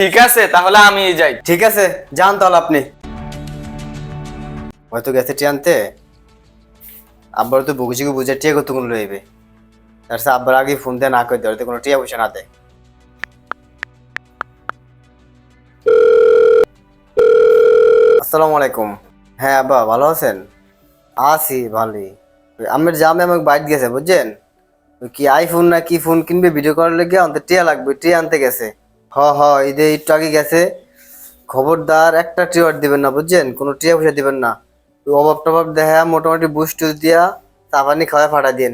ঠিক আছে, তাহলে আমি যাই। ঠিক আছে, যান তাহলে আপনি। হয়তো গেছে টি আনতে। আব্বার তো বুঝিকে বুঝে টিয়া কতক্ষণ লইবে। তার সাথে আব্বার আগে ফোন দিয়ে না করে দেওয়ার কোনো টিয়া পয়সা না দেয়। আসসালামু আলাইকুম। হ্যাঁ আব্বা, ভালো আছেন? আছি ভালোই। আমের জামে আমাকে বাইট গেছে বুঝছেন। কি আইফোন না কি ফোন কিনবে ভিডিও করার লেগে আনতে টিয়া লাগবে, টিয়া আনতে গেছে। হ ঈদে একটু আগে গেছে। খবরদার একটা টিয়ার দিবেন না বুঝছেন, কোনো টিয়া পয়সা দিবেন না। অভাব টভাব দেখা মোটামুটি বুস্ট টুস দিয়া চা পানি খাওয়া ফাটা দিন।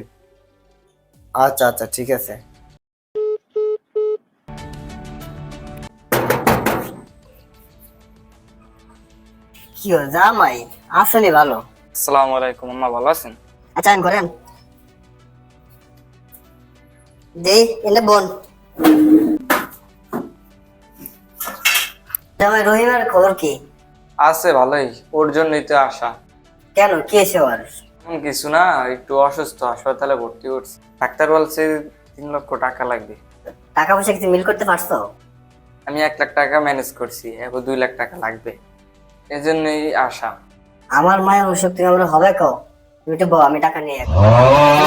আচ্ছা আচ্ছা ঠিক আছে। কি হল জামাই? আসলে ভালো। আসসালামু আলাইকুম, আম্মা ভালো আছেন? আচ্ছা আইন করেন দে এলে বোন। জামাই রহিমের খবর কি? আছে ভালোই, ওর জন্যই তো আসা। কেন কি এসে আর? তেমন কিছু না, একটু অসুস্থ, হাসপাতালে ভর্তি করছি। ডাক্তার বলছে 3 লক্ষ টাকা লাগবে। টাকা পয়সা কিছু মিল করতে পারছো? আমি 1 লাখ টাকা ম্যানেজ করছি, এখন 2 লাখ টাকা লাগবে, এজন্যই আসা। আমার মায়ের অসুখ তুমি আমরা হবে কো? তুমি একটু বউ, আমি টাকা নিয়ে এখন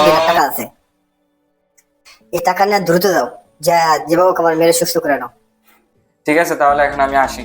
2 লাখ টাকা আছে। এই টাকা নিয়ে দ্রুত যাও, যা যেভাবে আমার মেরে সুস্থ করে নাও। ঠিক আছে, তাহলে এখন আমি আসি।